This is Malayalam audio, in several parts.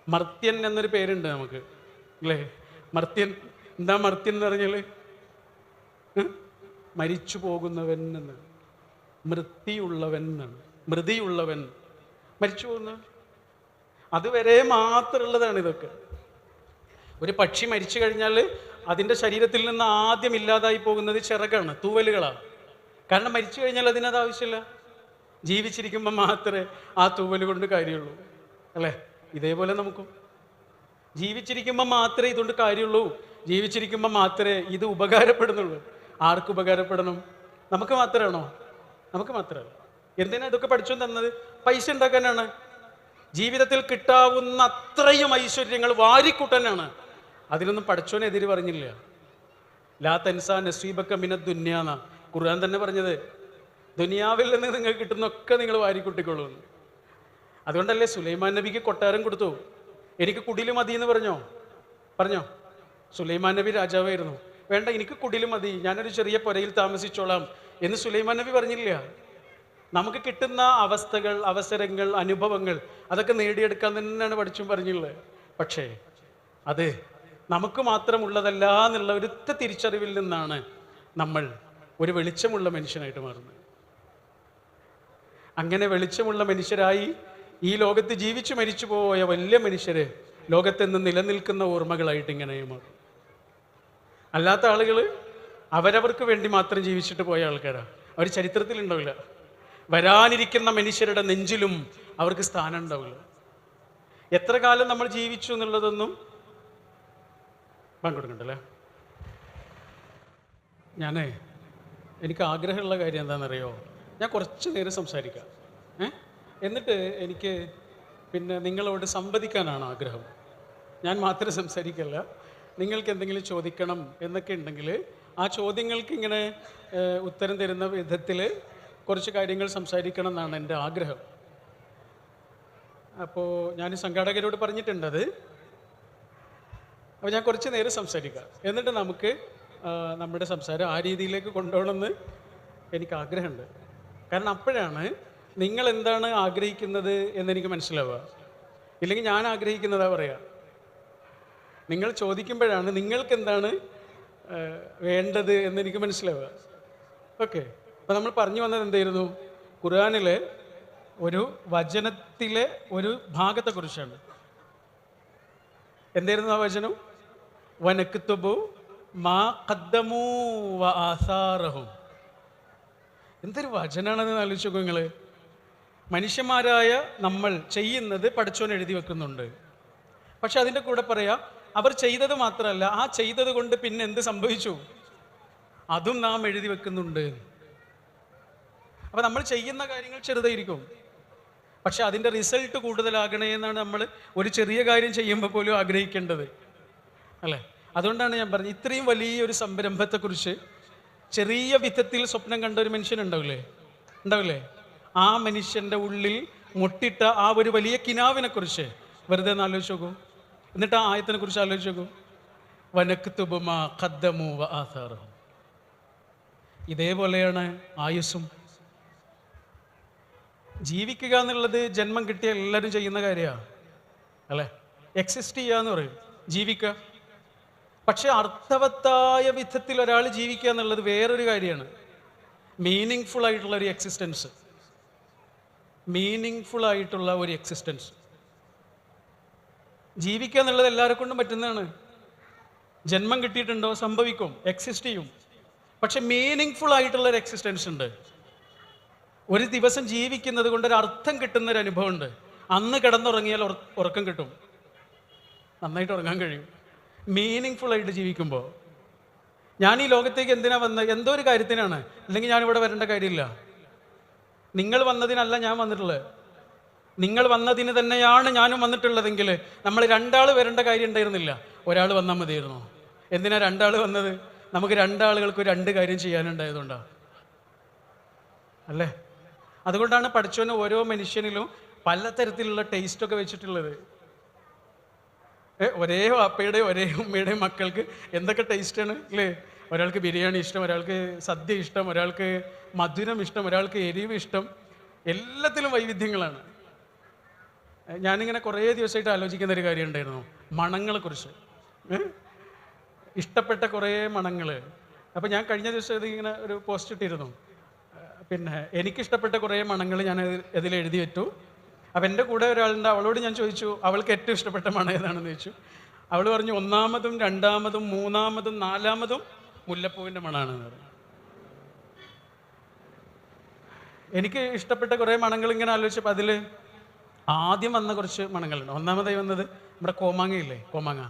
മർത്യൻ എന്നൊരു പേരുണ്ട് നമുക്ക്, അല്ലേ? മർത്യൻ, എന്താ മർത്യൻ എന്ന് പറഞ്ഞാൽ മരിച്ചു പോകുന്നവൻ എന്ന്, മൃതിയുള്ളവൻ എന്നാണ്. മൃതിയുള്ളവൻ, മരിച്ചു പോകുന്നവൻ, അതുവരെ മാത്രമുള്ളതാണ് ഇതൊക്കെ. ഒരു പക്ഷി മരിച്ചു കഴിഞ്ഞാൽ അതിൻ്റെ ശരീരത്തിൽ നിന്ന് ആദ്യം ഇല്ലാതായി പോകുന്നത് ചിറകാണ്, തൂവലുകളാണ്. കാരണം മരിച്ചു കഴിഞ്ഞാൽ അതിനത് ആവശ്യമില്ല. ജീവിച്ചിരിക്കുമ്പോൾ മാത്രമേ ആ തൂവൽ കൊണ്ട് കാര്യമുള്ളൂ, അല്ലേ? ഇതേപോലെ നമുക്കും ജീവിച്ചിരിക്കുമ്പോൾ മാത്രമേ ഇതുകൊണ്ട് കാര്യമുള്ളൂ. ജീവിച്ചിരിക്കുമ്പോൾ മാത്രമേ ഇത് ഉപകാരപ്പെടുന്നുള്ളൂ. ആർക്ക് ഉപകാരപ്പെടണം? നമുക്ക് മാത്രമാണോ? നമുക്ക് മാത്രമല്ല. എന്തിനാ ഇതൊക്കെ പഠിച്ചു തന്നത്? പൈസ ഉണ്ടാക്കാനാണ്. ജീവിതത്തിൽ കിട്ടാവുന്ന അത്രയും ഐശ്വര്യങ്ങൾ വാരിക്കൂട്ടാനാണ്. അതിനൊന്നും പഠിച്ചോനെതിര് പറഞ്ഞില്ല. ലാ തൻസാ നസീബക മിനദ് ദുനിയാന്ന ഖുർആൻ തന്നെ പറഞ്ഞത്. ദുനിയാവിൽ നിന്ന് നിങ്ങൾക്ക് കിട്ടുന്നൊക്കെ നിങ്ങൾ വാരിക്കൂട്ടിക്കൊള്ളൂ. അതുകൊണ്ടല്ലേ സുലൈമാൻ നബിക്ക് കൊട്ടാരം കൊടുത്തു. എനിക്ക് കുടില് മതി എന്ന് പറഞ്ഞോ? സുലൈമാൻ നബി രാജാവായിരുന്നു. വേണ്ട, എനിക്ക് കുടില് മതി, ഞാനൊരു ചെറിയ പുരയിൽ താമസിച്ചോളാം എന്ന് സുലൈമാൻ നബി പറഞ്ഞില്ല. നമുക്ക് കിട്ടുന്ന അവസ്ഥകൾ, അവസരങ്ങൾ, അനുഭവങ്ങൾ അതൊക്കെ നേടിയെടുക്കാൻ തന്നെയാണ് പഠിച്ചും പറഞ്ഞിട്ടുള്ളത്. പക്ഷേ അത് നമുക്ക് മാത്രമുള്ളതല്ല എന്നുള്ള ഒരുത്ത തിരിച്ചറിവിൽ നിന്നാണ് നമ്മൾ ഒരു വെളിച്ചമുള്ള മനുഷ്യനായിട്ട് മാറുന്നത്. അങ്ങനെ വെളിച്ചമുള്ള മനുഷ്യരായി ഈ ലോകത്ത് ജീവിച്ചു മരിച്ചു പോയ വലിയ മനുഷ്യര് ലോകത്തെന്ന് നിലനിൽക്കുന്ന ഓർമ്മകളായിട്ട് ഇങ്ങനെ മാറും. അല്ലാത്ത ആളുകൾ അവരവർക്ക് വേണ്ടി മാത്രം ജീവിച്ചിട്ട് പോയ ആൾക്കാരാണ്. അവർ ചരിത്രത്തിൽ ഉണ്ടാവില്ല. വരാനിരിക്കുന്ന മനുഷ്യരുടെ നെഞ്ചിലും അവർക്ക് സ്ഥാനം ഉണ്ടാവില്ല. എത്ര കാലം നമ്മൾ ജീവിച്ചു എന്നുള്ളതൊന്നും പങ്കെടുക്കണ്ടല്ലേ. എനിക്ക് ആഗ്രഹമുള്ള കാര്യം എന്താണെന്നറിയോ? ഞാൻ കുറച്ച് നേരം സംസാരിക്കാം, എന്നിട്ട് എനിക്ക് പിന്നെ നിങ്ങളോട് സംവദിക്കാനാണ് ആഗ്രഹം. ഞാൻ മാത്രം സംസാരിക്കല്ല. നിങ്ങൾക്ക് എന്തെങ്കിലും ചോദിക്കണം എന്നൊക്കെ ഉണ്ടെങ്കിൽ ആ ചോദ്യങ്ങൾക്ക് ഇങ്ങനെ ഉത്തരം തരുന്ന വിധത്തിൽ കുറച്ച് കാര്യങ്ങൾ സംസാരിക്കണം എന്നാണ് എൻ്റെ ആഗ്രഹം. അപ്പോൾ ഞാൻ സംഘാടകരോട് പറഞ്ഞിട്ടുണ്ടത്. അപ്പോൾ ഞാൻ കുറച്ച് നേരം സംസാരിക്കാം, എന്നിട്ട് നമുക്ക് നമ്മുടെ സംസാരം ആ രീതിയിലേക്ക് കൊണ്ടുപോകണമെന്ന് എനിക്ക് ആഗ്രഹമുണ്ട്. കാരണം അപ്പോഴാണ് നിങ്ങൾ എന്താണ് ആഗ്രഹിക്കുന്നത് എന്നെനിക്ക് മനസ്സിലാവുക. ഇല്ലെങ്കിൽ ഞാൻ ആഗ്രഹിക്കുന്നതാ പറയാ. നിങ്ങൾ ചോദിക്കുമ്പോഴാണ് നിങ്ങൾക്ക് എന്താണ് വേണ്ടത് എന്നെനിക്ക് മനസ്സിലാവുക. ഓക്കെ. അപ്പോൾ നമ്മൾ പറഞ്ഞു വന്നത് എന്തായിരുന്നു? ഖുർആനിലെ ഒരു വചനത്തിലെ ഒരു ഭാഗത്തെക്കുറിച്ചാണ്. എന്തായിരുന്നു ആ വചനം? വനക്തുബു മാ ഖദ്ദമൂ വ ആസാറഹും. എന്തൊരു വചനാണെന്ന് ആലോചിച്ച് നോക്കൂ നിങ്ങൾ. മനുഷ്യന്മാരായ നമ്മൾ ചെയ്യുന്നത് പടച്ചോൻ എഴുതി വെക്കുന്നുണ്ട്. പക്ഷെ അതിൻ്റെ കൂടെ പറയാ, അവർ ചെയ്തത് മാത്രമല്ല, ആ ചെയ്തത് കൊണ്ട് പിന്നെ എന്ത് സംഭവിച്ചു അതും നാം എഴുതി വെക്കുന്നുണ്ട്. അപ്പം നമ്മൾ ചെയ്യുന്ന കാര്യങ്ങൾ ചെറുതായിരിക്കും, പക്ഷെ അതിൻ്റെ റിസൾട്ട് കൂടുതലാകണേ എന്നാണ് നമ്മൾ ഒരു ചെറിയ കാര്യം ചെയ്യുമ്പോൾ പോലും ആഗ്രഹിക്കേണ്ടത്, അല്ലേ? അതുകൊണ്ടാണ് ഞാൻ പറഞ്ഞത്, ഇത്രയും വലിയൊരു സംരംഭത്തെക്കുറിച്ച് ചെറിയ വിധത്തിൽ സ്വപ്നം കണ്ട ഒരു ഉണ്ടാവില്ലേ? ആ മനുഷ്യൻ്റെ ഉള്ളിൽ മുട്ടിട്ട ആ ഒരു വലിയ കിനാവിനെക്കുറിച്ച് വെറുതെ ഒന്ന് ആലോചിച്ച് നോക്കൂ. എന്നിട്ട് ആ ആയത്തിനെ കുറിച്ച് ആലോചിച്ച് നോക്കൂ. വനക്തുബു മാ ഖദ്ദമൂ വ ആസാറഹും. ഇതേപോലെയാണ് ആയുസ്സും. ജീവിക്കുക എന്നുള്ളത് ജന്മം കിട്ടിയ എല്ലാവരും ചെയ്യുന്ന കാര്യമാണ്, അല്ലേ? എക്സിസ്റ്റ് ചെയ്യുക എന്ന് പറയും, ജീവിക്കുക. പക്ഷെ അർത്ഥവത്തായ വിധത്തിൽ ഒരാൾ ജീവിക്കുക എന്നുള്ളത് വേറൊരു കാര്യമാണ്. മീനിങ് ഫുൾ ആയിട്ടുള്ള ഒരു എക്സിസ്റ്റൻസ്, ജീവിക്കുക എന്നുള്ളത് എല്ലാവരെ കൊണ്ടും പറ്റുന്നതാണ്. ജന്മം കിട്ടിയിട്ടുണ്ടോ? സംഭവിക്കും, എക്സിസ്റ്റ് ചെയ്യും. പക്ഷെ മീനിങ് ഫുൾ ആയിട്ടുള്ള ഒരു എക്സിസ്റ്റൻസ് ഉണ്ട്. ഒരു ദിവസം ജീവിക്കുന്നത് കൊണ്ട് ഒരു അർത്ഥം കിട്ടുന്നൊരു അനുഭവം ഉണ്ട്. അന്ന് കിടന്നുറങ്ങിയാൽ ഉറക്കം കിട്ടും, നന്നായിട്ട് ഉറങ്ങാൻ കഴിയും. മീനിങ് ഫുൾ ആയിട്ട് ജീവിക്കുമ്പോൾ. ഞാൻ ഈ ലോകത്തേക്ക് എന്തിനാ വന്നത്? എന്തോ ഒരു കാര്യത്തിനാണ്, അല്ലെങ്കിൽ ഞാനിവിടെ വരേണ്ട കാര്യമില്ല. നിങ്ങൾ വന്നതിനല്ല ഞാൻ വന്നിട്ടുള്ളത്. നിങ്ങൾ വന്നതിന് തന്നെയാണ് ഞാനും വന്നിട്ടുള്ളതെങ്കിൽ നമ്മൾ രണ്ടാൾ വരേണ്ട കാര്യം ഉണ്ടായിരുന്നില്ല, ഒരാൾ വന്നാൽ മതിയായിരുന്നു. എന്തിനാ രണ്ടാൾ വന്നത്? നമുക്ക് രണ്ടാളുകൾക്ക് രണ്ട് കാര്യം ചെയ്യാനുണ്ടായതുകൊണ്ടാണ്, അല്ലേ? അതുകൊണ്ടാണ് പഠിച്ചവന് ഓരോ മനുഷ്യനിലും പലതരത്തിലുള്ള ടേസ്റ്റൊക്കെ വെച്ചിട്ടുള്ളത്. ഒരേ വാപ്പയുടെയും ഒരേ ഉമ്മയുടെയും മക്കൾക്ക് എന്തൊക്കെ ടേസ്റ്റാണ്, അല്ലേ? ഒരാൾക്ക് ബിരിയാണി ഇഷ്ടം, ഒരാൾക്ക് സദ്യ ഇഷ്ടം, ഒരാൾക്ക് മധുരം ഇഷ്ടം, ഒരാൾക്ക് എരിവ് ഇഷ്ടം. എല്ലാത്തിലും വൈവിധ്യങ്ങളാണ്, ഞാനിങ്ങനെ കുറേ ദിവസമായിട്ട് ആലോചിക്കുന്ന ഒരു കാര്യം ഉണ്ടായിരുന്നു, മണങ്ങളെക്കുറിച്ച്. ഇഷ്ടപ്പെട്ട കുറേ മണങ്ങൾ. അപ്പോൾ ഞാൻ കഴിഞ്ഞ ദിവസം ഇതിങ്ങനെ ഒരു പോസ്റ്റ് ഇട്ടിരുന്നു. പിന്നെ എനിക്കിഷ്ടപ്പെട്ട കുറേ മണങ്ങൾ ഞാൻ ഇതിൽ എഴുതി വെച്ചു. അപ്പം എൻ്റെ കൂടെ ഒരാളുണ്ട്, അവളോട് ഞാൻ ചോദിച്ചു അവൾക്ക് ഏറ്റവും ഇഷ്ടപ്പെട്ട മണം ഏതാണെന്ന് ചോദിച്ചു. അവൾ പറഞ്ഞു ഒന്നാമതും രണ്ടാമതും മൂന്നാമതും നാലാമതും മുല്ലപ്പൂവിൻ്റെ മണമാണെന്ന് പറഞ്ഞു. എനിക്ക് ഇഷ്ടപ്പെട്ട കുറേ മണങ്ങൾ ഇങ്ങനെ ആലോചിച്ചപ്പോൾ അതിൽ ആദ്യം വന്ന കുറച്ച് മണങ്ങളുണ്ട്. ഒന്നാമതായി വന്നത് നമ്മുടെ കോമാങ്ങയില്ലേ, കോമാങ്ങ.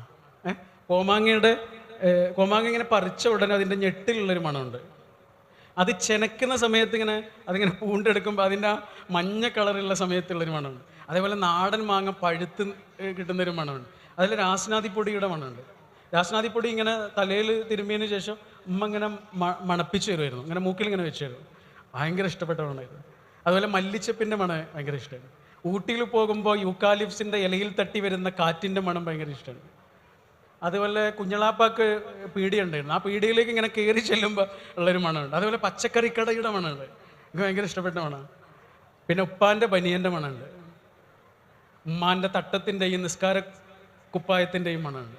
കോമാങ്ങ ഇങ്ങനെ പറിച്ച ഉടനെ അതിൻ്റെ ഞെട്ടിലുള്ളൊരു മണമുണ്ട്. അത് ചെനക്കുന്ന സമയത്ത് ഇങ്ങനെ അതിങ്ങനെ പൂണ്ടെടുക്കുമ്പോൾ അതിൻ്റെ ആ മഞ്ഞ കളറുള്ള സമയത്തുള്ളൊരു മണമുണ്ട്. അതേപോലെ നാടൻ മാങ്ങ പഴുത്ത് കിട്ടുന്നൊരു മണമുണ്ട്. അതിൽ രാസനാദിപ്പൊടിയുടെ മണമുണ്ട്. രാസനാദിപ്പൊടി ഇങ്ങനെ തലയിൽ തിരുമ്മിയതിന് ശേഷം ഉമ്മ ഇങ്ങനെ മണപ്പിച്ച് തരുമായിരുന്നു, ഇങ്ങനെ മൂക്കിൽ ഇങ്ങനെ വെച്ച് തരും. ഭയങ്കര ഇഷ്ടപ്പെട്ട മണമായിരുന്നു. അതുപോലെ മല്ലിച്ചപ്പിൻ്റെ മണം ഭയങ്കര ഇഷ്ടമാണ്. ഊട്ടിയിൽ പോകുമ്പോൾ യൂക്കാലിപ്സിൻ്റെ ഇലയിൽ തട്ടി വരുന്ന കാറ്റിൻ്റെ മണം ഭയങ്കര ഇഷ്ടമാണ്. അതുപോലെ കുഞ്ഞളാപ്പാക്ക് പീടിയുണ്ടായിരുന്നു, ആ പീടിയിലേക്ക് ഇങ്ങനെ കയറി ചെല്ലുമ്പോൾ ഉള്ളൊരു മണമുണ്ട്. അതുപോലെ പച്ചക്കറിക്കടയുടെ മണമുണ്ട്, എനിക്ക് ഭയങ്കര ഇഷ്ടപ്പെട്ട മണമാണ്. പിന്നെ ഉപ്പാൻ്റെ ബനിയൻ്റെ മണമുണ്ട്. ഉമ്മാൻ്റെ തട്ടത്തിൻ്റെയും നിസ്കാര കുപ്പായത്തിൻ്റെയും മണമുണ്ട്.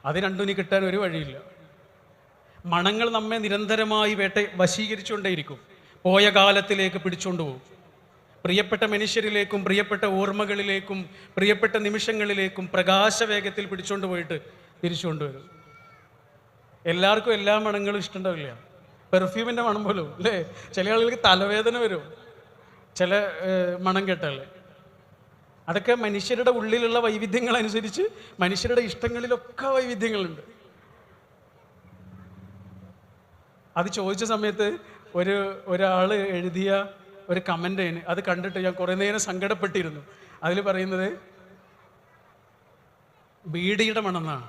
അത് രണ്ടും ഇനി കിട്ടാൻ ഒരു വഴിയില്ല. മണങ്ങൾ നമ്മെ നിരന്തരമായി വശീകരിച്ചുകൊണ്ടേയിരിക്കും, പോയ കാലത്തിലേക്ക് പിടിച്ചുകൊണ്ടുപോകും. പ്രിയപ്പെട്ട മനുഷ്യരിലേക്കും പ്രിയപ്പെട്ട ഓർമ്മകളിലേക്കും പ്രിയപ്പെട്ട നിമിഷങ്ങളിലേക്കും പ്രകാശവേഗത്തിൽ പിടിച്ചുകൊണ്ട് പോയിട്ട് തിരിച്ചു കൊണ്ടുവരും. എല്ലാവർക്കും എല്ലാ മണങ്ങളും ഇഷ്ടമുണ്ടാവില്ല. പെർഫ്യൂമിൻ്റെ മണം പോലും അല്ലേ, ചില ആളുകൾക്ക് തലവേദന വരും ചില മണം കേട്ടല്ലേ. അതൊക്കെ മനുഷ്യരുടെ ഉള്ളിലുള്ള വൈവിധ്യങ്ങളനുസരിച്ച് മനുഷ്യരുടെ ഇഷ്ടങ്ങളിലൊക്കെ വൈവിധ്യങ്ങളുണ്ട്. അത് ചോദിച്ച സമയത്ത് ഒരാൾ എഴുതിയ ഒരു കമൻ്റ് അത് കണ്ടിട്ട് ഞാൻ കുറേ നേരം സങ്കടപ്പെട്ടിരുന്നു. അതിൽ പറയുന്നത് ബീഡിയുടെ മണം എന്നാണ്.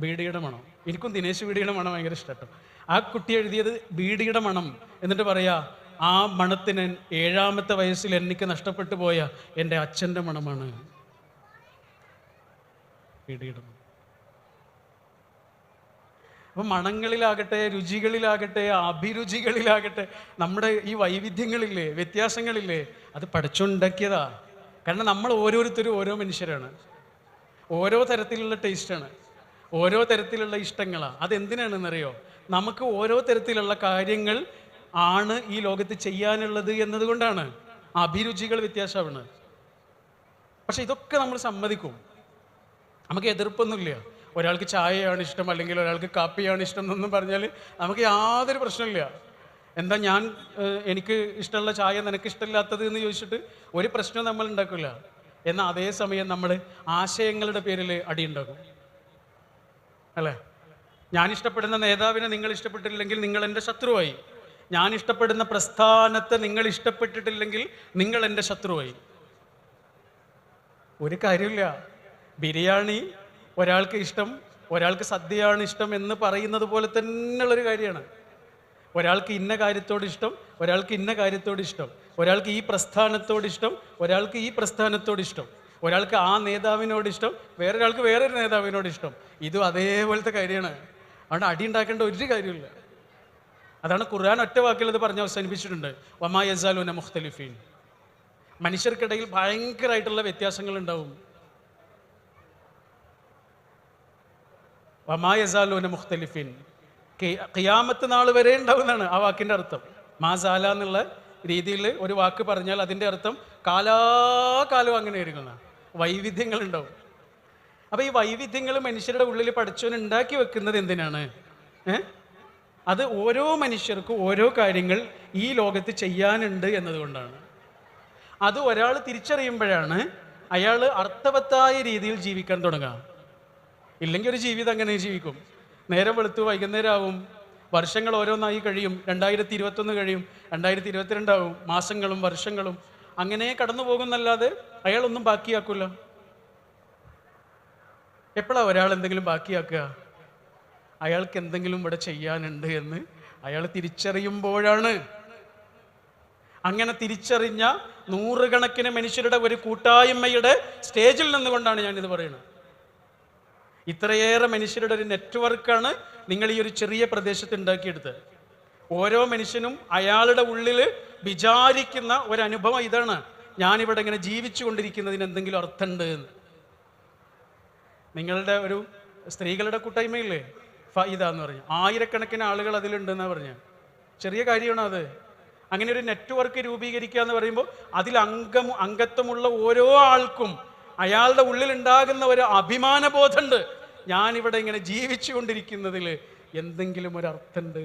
ബീഡിയുടെ മണം, എനിക്കും ദിനേശ് ബീഡിയുടെ മണം ഭയങ്കര ഇഷ്ടട്ടോ. ആ കുട്ടി എഴുതിയത് ബീഡിയുടെ മണം, എന്നിട്ട് പറയാ ആ മണത്തിന് 7ാമത്തെ വയസ്സിൽ എനിക്ക് നഷ്ടപ്പെട്ടു പോയ എൻ്റെ അച്ഛൻ്റെ മണമാണ് ബീഡിയുടെ മണം. അപ്പം മണങ്ങളിലാകട്ടെ, രുചികളിലാകട്ടെ, അഭിരുചികളിലാകട്ടെ, നമ്മുടെ ഈ വൈവിധ്യങ്ങളില്ലേ, വ്യത്യാസങ്ങളില്ലേ, അത് പഠിച്ചുണ്ടാക്കിയതാ. കാരണം നമ്മൾ ഓരോരുത്തരും ഓരോ മനുഷ്യരാണ്, ഓരോ തരത്തിലുള്ള ടേസ്റ്റാണ്, ഓരോ തരത്തിലുള്ള ഇഷ്ടങ്ങളാണ്. അതെന്തിനാണെന്നറിയോ? നമുക്ക് ഓരോ തരത്തിലുള്ള കാര്യങ്ങൾ ആണ് ഈ ലോകത്ത് ചെയ്യാനുള്ളത് എന്നതുകൊണ്ടാണ്. അഭിരുചികൾ വ്യത്യാസമാണ്. പക്ഷെ ഇതൊക്കെ നമ്മൾ സമ്മതിക്കും, നമുക്ക് എതിർപ്പൊന്നുമില്ല. ഒരാൾക്ക് ചായയാണ് ഇഷ്ടം അല്ലെങ്കിൽ ഒരാൾക്ക് കാപ്പിയാണ് ഇഷ്ടം എന്നൊന്നും പറഞ്ഞാൽ നമുക്ക് യാതൊരു പ്രശ്നമില്ല. എന്താ എനിക്ക് ഇഷ്ടമുള്ള ചായ നിനക്ക് ഇഷ്ടമില്ലാത്തത് എന്ന് ചോദിച്ചിട്ട് ഒരു പ്രശ്നവും നമ്മൾ ഉണ്ടാക്കില്ല. എന്നാൽ അതേസമയം നമ്മൾ ആശയങ്ങളുടെ പേരിൽ അടിയുണ്ടാക്കും അല്ലേ. ഞാൻ ഇഷ്ടപ്പെടുന്ന നേതാവിനെ നിങ്ങൾ ഇഷ്ടപ്പെട്ടില്ലെങ്കിൽ നിങ്ങൾ എൻ്റെ ശത്രുവായി. ഞാൻ ഇഷ്ടപ്പെടുന്ന പ്രസ്ഥാനത്തെ നിങ്ങൾ ഇഷ്ടപ്പെട്ടിട്ടില്ലെങ്കിൽ നിങ്ങൾ എൻ്റെ ശത്രുവായി. ഒരു കാര്യമില്ല. ബിരിയാണി ഒരാൾക്ക് ഇഷ്ടം, ഒരാൾക്ക് സദ്യയാണ് ഇഷ്ടം എന്ന് പറയുന്നത് പോലെ തന്നെയുള്ളൊരു കാര്യമാണ്. ഒരാൾക്ക് ഇന്ന കാര്യത്തോട് ഇഷ്ടം, ഒരാൾക്ക് ഇന്ന കാര്യത്തോട് ഇഷ്ടം, ഒരാൾക്ക് ഈ പ്രസ്ഥാനത്തോട് ഇഷ്ടം, ഒരാൾക്ക് ഈ പ്രസ്ഥാനത്തോട് ഇഷ്ടം, ഒരാൾക്ക് ആ നേതാവിനോട് ഇഷ്ടം, വേറൊരാൾക്ക് വേറൊരു നേതാവിനോട് ഇഷ്ടം. ഇതും അതേപോലത്തെ കാര്യമാണ്. അതുകൊണ്ട് അടി ഉണ്ടാക്കേണ്ട ഒരു കാര്യമില്ല. അതാണ് ഖുർആൻ ഒറ്റ വാക്കിൽ അത് പറഞ്ഞ് അവസാനിപ്പിച്ചിട്ടുണ്ട്, വമാ യസാലൂന മുഖ്തലിഫീൻ. മനുഷ്യർക്കിടയിൽ ഭയങ്കരമായിട്ടുള്ള വ്യത്യാസങ്ങൾ ഉണ്ടാവും. വമാ യസാലൂന മുഖ്തലിഫീൻ, ഖിയാമത്ത് നാൾ വരെ ഉണ്ടാവുന്നതാണ് ആ വാക്കിൻ്റെ അർത്ഥം. മാസാല എന്നുള്ള രീതിയിൽ ഒരു വാക്ക് പറഞ്ഞാൽ അതിൻ്റെ അർത്ഥം കാലാകാലം അങ്ങനെ ഇരിക്കുന്ന വൈവിധ്യങ്ങൾ ഉണ്ടാവും. അപ്പോൾ ഈ വൈവിധ്യങ്ങൾ മനുഷ്യരുടെ ഉള്ളിൽ പടച്ചവൻ ഉണ്ടാക്കി വെക്കുന്നത് എന്തിനാണ്? അത് ഓരോ മനുഷ്യർക്കും ഓരോ കാര്യങ്ങൾ ഈ ലോകത്ത് ചെയ്യാനുണ്ട് എന്നതുകൊണ്ടാണ്. അത് ഒരാൾ തിരിച്ചറിയുമ്പോഴാണ് അയാൾ അർത്ഥവത്തായ രീതിയിൽ ജീവിക്കാൻ തുടങ്ങുക. ഇല്ലെങ്കിൽ ഒരു ജീവിതം അങ്ങനെ ജീവിക്കും. നേരം വെളുത്തു വൈകുന്നേരം ആവും, വർഷങ്ങൾ ഓരോന്നായി കഴിയും, 2021 കഴിയും, 2022 ആവും, മാസങ്ങളും വർഷങ്ങളും അങ്ങനെ കടന്നു പോകുന്നല്ലാതെ അയാളൊന്നും ബാക്കിയാക്കില്ല. എപ്പോഴാണ് ഒരാൾ എന്തെങ്കിലും ബാക്കിയാക്കുക? അയാൾക്ക് എന്തെങ്കിലും ഇവിടെ ചെയ്യാനുണ്ട് എന്ന് അയാൾ തിരിച്ചറിയുമ്പോഴാണ്. അങ്ങനെ തിരിച്ചറിഞ്ഞ നൂറുകണക്കിന് മനുഷ്യരുടെ ഒരു കൂട്ടായ്മയുടെ സ്റ്റേജിൽ നിന്നുകൊണ്ടാണ് ഞാനിത് പറയുന്നത്. ഇത്രയേറെ മനുഷ്യരുടെ ഒരു നെറ്റ്വർക്കാണ് നിങ്ങൾ ഈ ഒരു ചെറിയ പ്രദേശത്ത് ഉണ്ടാക്കിയെടുത്തത്. ഓരോ മനുഷ്യനും അയാളുടെ ഉള്ളിൽ വിചാരിക്കുന്ന ഒരനുഭവം ഇതാണ്, ഞാനിവിടെ ഇങ്ങനെ ജീവിച്ചു കൊണ്ടിരിക്കുന്നതിന് എന്തെങ്കിലും അർത്ഥമുണ്ട് എന്ന്. നിങ്ങളുടെ ഒരു സ്ത്രീകളുടെ കൂട്ടായ്മയില്ലേ ഫൈദ എന്ന് പറഞ്ഞു, ആയിരക്കണക്കിന് ആളുകൾ അതിലുണ്ടെന്നാണ് പറഞ്ഞ. ചെറിയ കാര്യമാണ് അത്. അങ്ങനെ ഒരു നെറ്റ്വർക്ക് രൂപീകരിക്കുക എന്ന് പറയുമ്പോൾ അതിൽ അംഗത്വമുള്ള ഓരോ ആൾക്കും അയാളുടെ ഉള്ളിലുണ്ടാകുന്ന ഒരു അഭിമാനബോധമുണ്ട്, ഞാനിവിടെ ഇങ്ങനെ ജീവിച്ചു കൊണ്ടിരിക്കുന്നതിൽ എന്തെങ്കിലും ഒരു അർത്ഥമുണ്ട്.